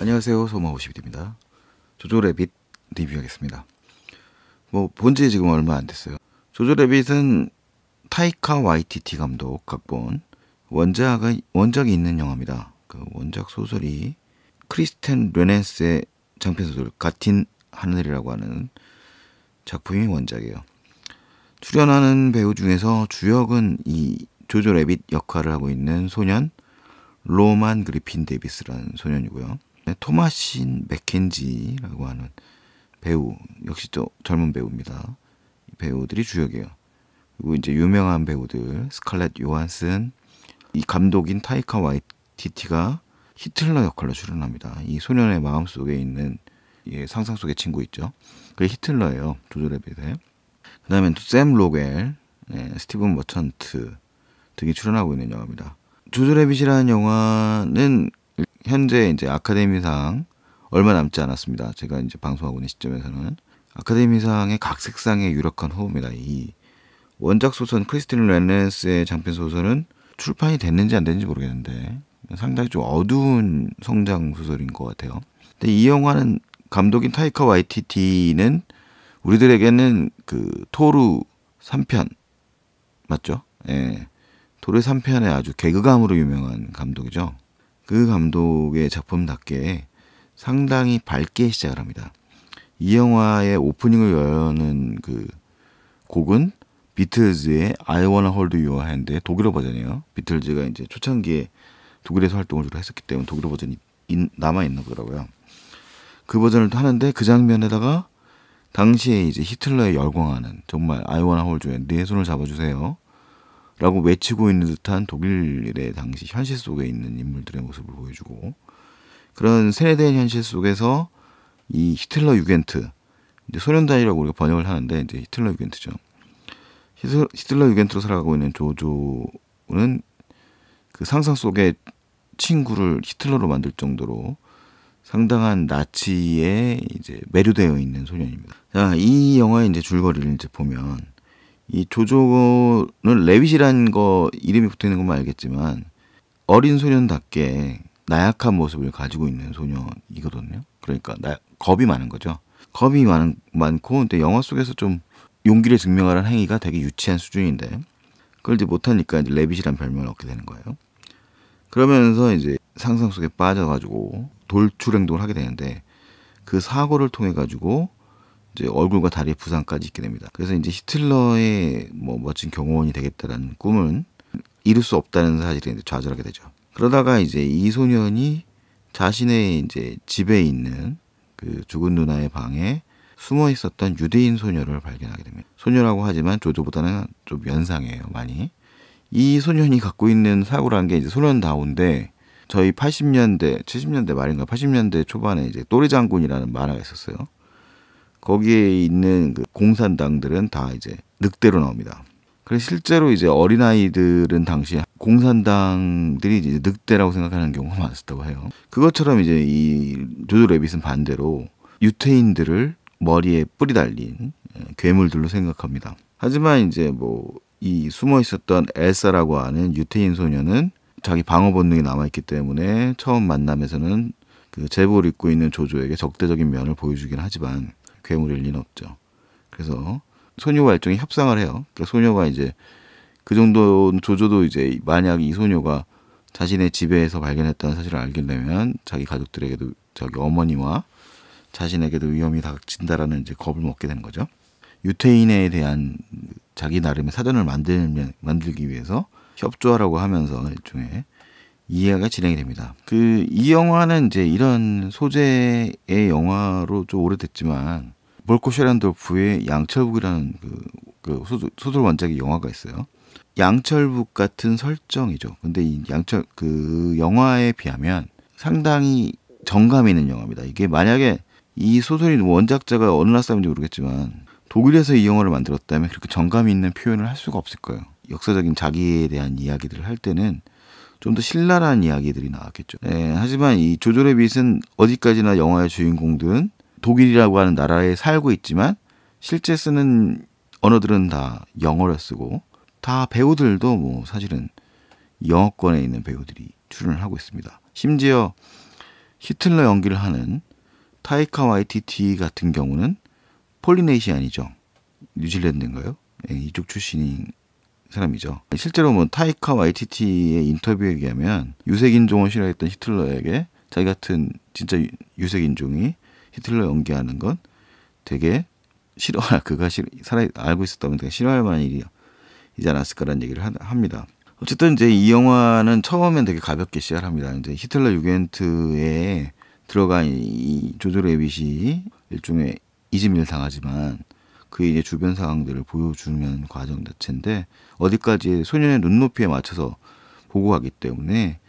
안녕하세요, 소마50입니다. 조조래빗 리뷰하겠습니다. 본지 지금 얼마 안 됐어요. 조조래빗은 타이카 와이티티 감독 각본, 원작이 있는 영화입니다. 그 원작 소설이 크리스텐 르넨스의 장편 소설 같은 하늘이라고 하는 작품이 원작이에요. 출연하는 배우 중에서 주역은 이 조조래빗 역할을 하고 있는 소년 로만 그리핀 데이비스라는 소년이고요. 토마신 맥켄지라고 하는 배우, 역시 또 젊은 배우입니다. 이 배우들이 주역이에요. 그리고 이제 유명한 배우들 스칼렛 요한슨, 이 감독인 타이카 와이티티가 히틀러 역할로 출연합니다. 이 소년의 마음속에 있는 상상 속의 친구 있죠. 그게 히틀러예요, 조조래빗에. 그 다음에 또 샘 로겔, 스티븐 머천트 등이 출연하고 있는 영화입니다. 조조래빗이라는 영화는 현재 이제 아카데미상 얼마 남지 않았습니다. 제가 이제 방송하고 있는 시점에서는 아카데미상의 각색상의 유력한 후보입니다. 이 원작 소설 크리스틴 르넨스의 장편 소설은 출판이 됐는지 안 됐는지 모르겠는데 상당히 좀 어두운 성장 소설인 것 같아요. 근데 이 영화는 감독인 타이카 와이티티는 우리들에게는 그 토르 3편 맞죠? 예. 토르 3편의 아주 개그감으로 유명한 감독이죠. 그 감독의 작품답게 상당히 밝게 시작을 합니다. 이 영화의 오프닝을 여는 그 곡은 비틀즈의 I Wanna Hold Your Hand의 독일어 버전이에요. 비틀즈가 이제 초창기에 독일에서 활동을 주로 했었기 때문에 독일어 버전이 남아있나 보더라고요. 그 버전을 또 하는데 그 장면에다가 당시에 이제 히틀러에 열광하는 정말 I Wanna Hold Your Hand, 내 손을 잡아주세요 라고 외치고 있는 듯한 독일의 당시 현실 속에 있는 인물들의 모습을 보여주고, 그런 세뇌된 현실 속에서 이 히틀러 유겐트, 이제 소년단이라고 우리가 번역을 하는데 이제 히틀러 유겐트죠. 히틀러 유겐트로 살아가고 있는 조조는 그 상상 속의 친구를 히틀러로 만들 정도로 상당한 나치에 이제 매료되어 있는 소년입니다. 자, 이 영화의 이제 줄거리를 이제 보면 이 조조는 레빗이라는 거 이름이 붙어 있는 것만 알겠지만 어린 소년답게 나약한 모습을 가지고 있는 소년이거든요. 그러니까 겁이 많은 거죠. 겁이 많고 근데 영화 속에서 좀 용기를 증명하는 행위가 되게 유치한 수준인데 그걸 이제 못하니까 이제 레빗이라는 별명을 얻게 되는 거예요. 그러면서 이제 상상 속에 빠져가지고 돌출 행동을 하게 되는데 그 사고를 통해 가지고 이제 얼굴과 다리 부상까지 있게 됩니다. 그래서 이제 히틀러의 멋진 경호원이 되겠다라는 꿈은 이룰 수 없다는 사실에 이제 좌절하게 되죠. 그러다가 이제 이 소년이 자신의 이제 집에 있는 그 죽은 누나의 방에 숨어 있었던 유대인 소녀를 발견하게 됩니다. 소녀라고 하지만 조조보다는 좀 연상해요, 많이. 이 소년이 갖고 있는 사고라는 게 이제 소년다운데 저희 80년대, 70년대 말인가 80년대 초반에 이제 또래 장군이라는 만화가 있었어요. 거기에 있는 그 공산당들은 다 이제 늑대로 나옵니다. 그래서 실제로 이제 어린아이들은 당시 공산당들이 이제 늑대라고 생각하는 경우가 많았다고 해요. 그것처럼 이제 이 조조래빗은 반대로 유태인들을 머리에 뿔이 달린 괴물들로 생각합니다. 하지만 이제 이 숨어 있었던 엘사라고 하는 유태인 소녀는 자기 방어 본능이 남아있기 때문에 처음 만남에서는 그 제복을 입고 있는 조조에게 적대적인 면을 보여주긴 하지만 괴물일 리는 없죠. 그래서 소녀와 일종의 협상을 해요. 그러니까 소녀가 이제 그 정도 조조도 이제 만약 이 소녀가 자신의 집에서 발견했다는 사실을 알게 되면 자기 가족들에게도 자기 어머니와 자신에게도 위험이 닥친다라는 이제 겁을 먹게 되는 거죠. 유태인에 대한 자기 나름의 사전을 만들기 위해서 협조하라고 하면서 일종의 이해가 진행이 됩니다. 이 영화는 이제 이런 소재의 영화로 좀 오래됐지만 볼코 셰란도프의 양철북이라는 그 소설 원작의 영화가 있어요. 양철북 같은 설정이죠. 근데 그 영화에 비하면 상당히 정감 있는 영화입니다. 이게 만약에 이 소설이 원작자가 어느 나라 사람인지 모르겠지만 독일에서 이 영화를 만들었다면 그렇게 정감 있는 표현을 할 수가 없을 거예요. 역사적인 자기에 대한 이야기들을 할 때는 좀 더 신랄한 이야기들이 나왔겠죠. 하지만 이 조조래빗은 어디까지나 영화의 주인공들은 독일이라고 하는 나라에 살고 있지만 실제 쓰는 언어들은 다 영어를 쓰고 다 배우들도 사실은 영어권에 있는 배우들이 출연을 하고 있습니다. 심지어 히틀러 연기를 하는 타이카 와이티티 같은 경우는 폴리네시안이죠. 뉴질랜드인가요? 네, 이쪽 출신인 사람이죠. 실제로 뭐 타이카 와이티티의 인터뷰에 의하면 유색인종을 싫어했던 히틀러에게 자기 같은 진짜 유색인종이 히틀러 연기하는 건 되게 그가 알고 있었다면 되게 싫어할 만한 일이지 않았을까라는 얘기를 합니다. 어쨌든 이제 이 영화는 처음엔 되게 가볍게 시작을 합니다. 이제 히틀러 유겐트에 들어간 이 조조 레빗이 일종의 이지민을 당하지만 그의 이제 주변 상황들을 보여주는 과정 자체인데 어디까지 소년의 눈높이에 맞춰서 보고 가기 때문에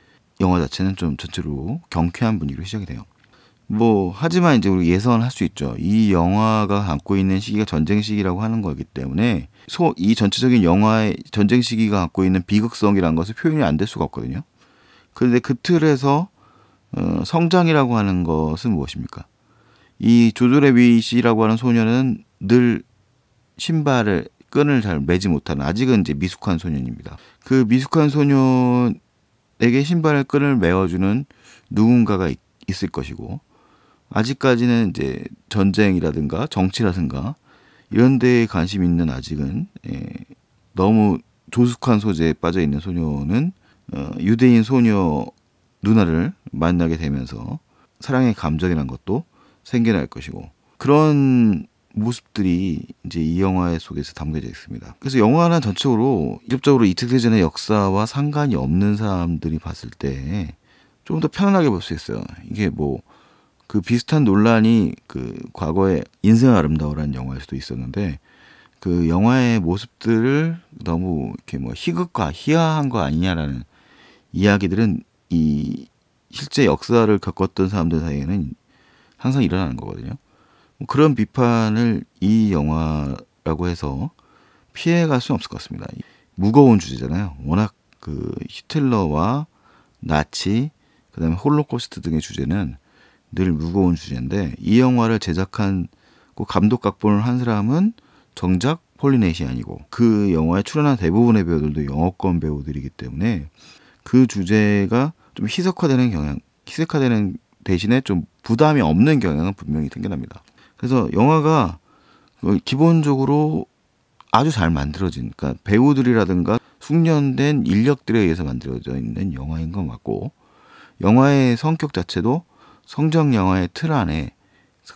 영화 자체는 좀 전체로 경쾌한 분위기로 시작이 돼요. 뭐 하지만 이제 우리 예상할 수 있죠. 이 영화가 담고 있는 시기가 전쟁 시기라고 하는 거기 때문에 이 전체적인 영화의 전쟁 시기가 갖고 있는 비극성이라는 것을 표현이 안 될 수가 없거든요. 그런데 그 틀에서 성장이라고 하는 것은 무엇입니까? 이 조조 레빗이라고 하는 소년은 늘 끈을 잘 매지 못하는 아직은 이제 미숙한 소년입니다. 그 미숙한 소년에게 신발의 끈을 매어주는 누군가가 있을 것이고 아직까지는 이제 전쟁이라든가 정치라든가 이런 데에 관심 있는 아직은 너무 조숙한 소재에 빠져 있는 소녀는 유대인 소녀 누나를 만나게 되면서 사랑의 감정이란 것도 생겨날 것이고 그런 모습들이 이제 이 영화 속에서 담겨져 있습니다. 그래서 영화는 전체적으로 직접적으로 이특세전의 역사와 상관이 없는 사람들이 봤을 때 좀 더 편안하게 볼 수 있어요. 이게 뭐 그 비슷한 논란이 그 과거에 인생 아름다워라는 영화에서도 있었는데 그 영화의 모습들을 너무 이렇게 뭐 희극과 희화한 거 아니냐라는 이야기들은 이 실제 역사를 겪었던 사람들 사이에는 항상 일어나는 거거든요. 그런 비판을 이 영화라고 해서 피해갈 수는 없을 것 같습니다. 무거운 주제잖아요. 워낙 그 히틀러와 나치, 그다음에 홀로코스트 등의 주제는 늘 무거운 주제인데 이 영화를 제작한 감독 각본을 한 사람은 정작 폴리네시안이고 그 영화에 출연한 대부분의 배우들도 영어권 배우들이기 때문에 그 주제가 좀 희석화되는 대신에 좀 부담이 없는 경향은 분명히 생겨납니다. 그래서 영화가 기본적으로 아주 잘 만들어진, 그러니까 배우들이라든가 숙련된 인력들에 의해서 만들어져 있는 영화인 건 맞고 영화의 성격 자체도 성장 영화의 틀 안에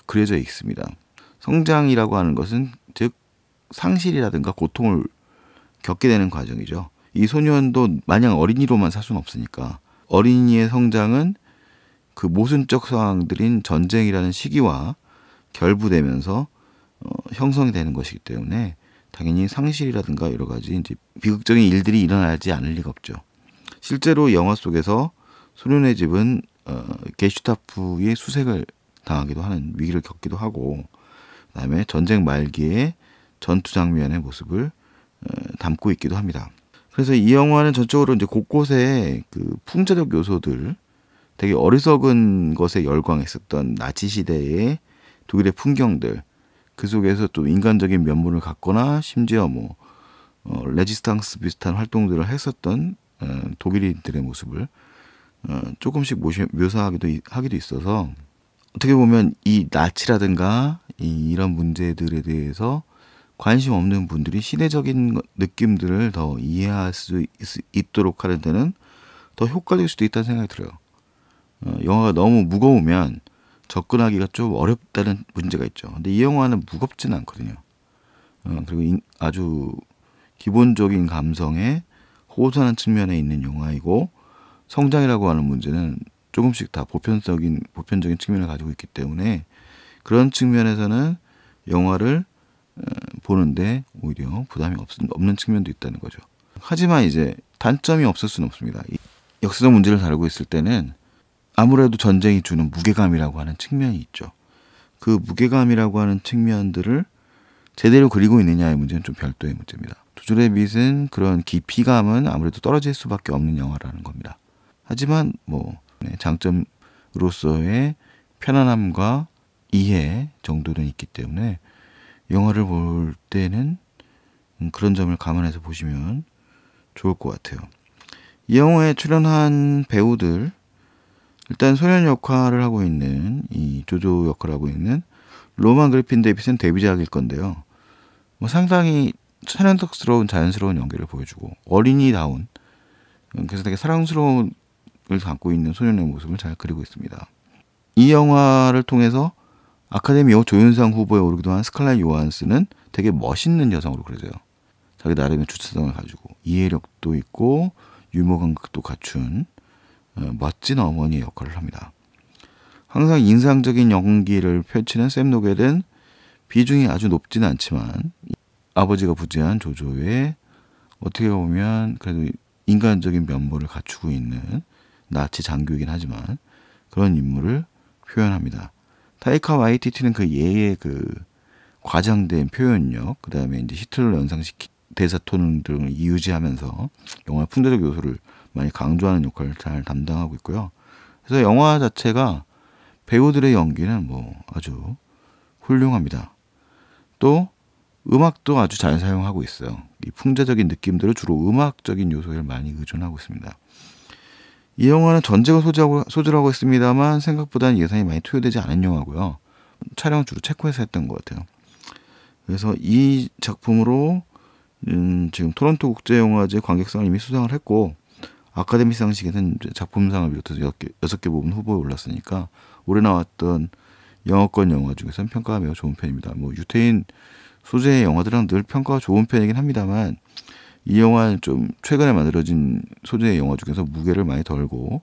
그려져 있습니다. 성장이라고 하는 것은 즉 상실이라든가 고통을 겪게 되는 과정이죠. 이 소년도 마냥 어린이로만 살 수는 없으니까 어린이의 성장은 그 모순적 상황들인 전쟁이라는 시기와 결부되면서 형성이 되는 것이기 때문에 당연히 상실이라든가 여러 가지 이제 비극적인 일들이 일어나지 않을 리가 없죠. 실제로 영화 속에서 소년의 집은 게슈타프의 수색을 당하기도 하는 위기를 겪기도 하고 그다음에 전쟁 말기에 전투 장면의 모습을 담고 있기도 합니다. 그래서 이 영화는 전적으로 이제 곳곳에 그 풍자적 요소들, 되게 어리석은 것에 열광했었던 나치 시대의 독일의 풍경들, 그 속에서 또 인간적인 면모를 갖거나 심지어 뭐 레지스탕스 비슷한 활동들을 했었던 독일인들의 모습을 조금씩 묘사하기도 있어서 어떻게 보면 이 나치라든가 이런 문제들에 대해서 관심 없는 분들이 시대적인 느낌들을 더 이해할 수 있도록 하는 데는 더 효과적일 수도 있다는 생각이 들어요. 영화가 너무 무거우면 접근하기가 좀 어렵다는 문제가 있죠. 근데 이 영화는 무겁지는 않거든요. 그리고 아주 기본적인 감성에 호소하는 측면에 있는 영화이고 성장이라고 하는 문제는 조금씩 다 보편적인 측면을 가지고 있기 때문에 그런 측면에서는 영화를 보는데 오히려 부담이 없는 측면도 있다는 거죠. 하지만 이제 단점이 없을 수는 없습니다. 역사적 문제를 다루고 있을 때는 아무래도 전쟁이 주는 무게감이라고 하는 측면이 있죠. 그 무게감이라고 하는 측면들을 제대로 그리고 있느냐의 문제는 좀 별도의 문제입니다. 조조 레빗은 그런 깊이감은 아무래도 떨어질 수밖에 없는 영화라는 겁니다. 하지만 뭐 장점으로서의 편안함과 이해 정도는 있기 때문에 영화를 볼 때는 그런 점을 감안해서 보시면 좋을 것 같아요. 이 영화에 출연한 배우들 일단 소년 역할을 하고 있는 이 조조 역할을 하고 있는 로만 그리핀 데이빗은 데뷔작일 건데요. 뭐 상당히 천연덕스러운 자연스러운 연기를 보여주고 어린이다운, 그래서 되게 사랑스러움을 담고 있는 소년의 모습을 잘 그리고 있습니다. 이 영화를 통해서 아카데미 조연상 후보에 오르기도 한 스칼렛 요한슨은 되게 멋있는 여성으로 그려져요. 자기 나름의 주체성을 가지고 이해력도 있고 유머 감각도 갖춘 멋진 어머니의 역할을 합니다. 항상 인상적인 연기를 펼치는 샘 노겔은 비중이 아주 높지는 않지만 아버지가 부재한 조조의 어떻게 보면 그래도 인간적인 면모를 갖추고 있는 나치 장교이긴 하지만 그런 인물을 표현합니다. 타이카 와이티티는 그 예의 그 과장된 표현력, 그 다음에 이제 히틀러를 연상시킨 대사 톤 등을 이유지하면서 영화의 풍자적 요소를 많이 강조하는 역할을 잘 담당하고 있고요. 그래서 영화 자체가 배우들의 연기는 뭐 아주 훌륭합니다. 또 음악도 아주 잘 사용하고 있어요. 이 풍자적인 느낌들을 주로 음악적인 요소에 많이 의존하고 있습니다. 이 영화는 전쟁을 소재로 하고 있습니다만 생각보다는 예산이 많이 투여되지 않은 영화고요. 촬영은 주로 체코에서 했던 것 같아요. 그래서 이 작품으로 지금 토론토 국제영화제 관객상을 이미 수상을 했고 아카데미 시상식에는 작품상을 비롯해서 6개 부분 후보에 올랐으니까 올해 나왔던 영어권 영화 중에서는 평가가 매우 좋은 편입니다. 뭐 유태인 소재의 영화들은 늘 평가가 좋은 편이긴 합니다만 이 영화는 좀 최근에 만들어진 소재의 영화 중에서 무게를 많이 덜고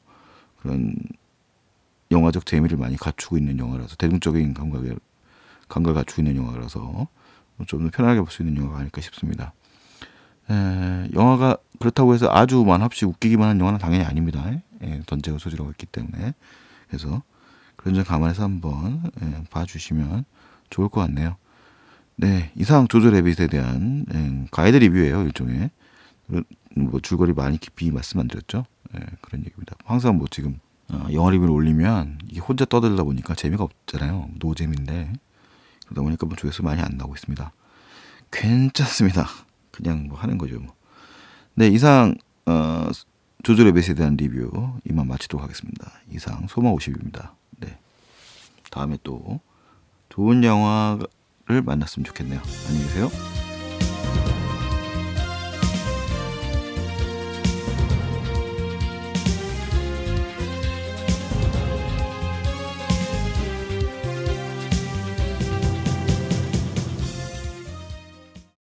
그런 영화적 재미를 많이 갖추고 있는 영화라서 대중적인 감각을 갖추고 있는 영화라서 좀 더 편하게 볼 수 있는 영화가 아닐까 싶습니다. 영화가 그렇다고 해서 아주 만합시 웃기기만 한 영화는 당연히 아닙니다. 전쟁을 소재로 했기 때문에. 그래서 그런 점 감안해서 한번 봐주시면 좋을 것 같네요. 네, 이상 조조 래빗에 대한 가이드 리뷰예요. 일종의 뭐 줄거리 많이 깊이 말씀 안 드렸죠. 그런 얘기입니다. 항상 뭐 지금 영화 리뷰를 올리면 이게 혼자 떠들다 보니까 재미가 없잖아요. 노잼인데 그러다 보니까 뭐 조회수 많이 안 나오고 있습니다. 괜찮습니다. 그냥 뭐 하는 거죠. 뭐. 네, 이상 조조 래빗에 대한 리뷰 이만 마치도록 하겠습니다. 이상 소마50입니다. 네, 다음에 또 좋은 영화를 만났으면 좋겠네요. 안녕히 계세요.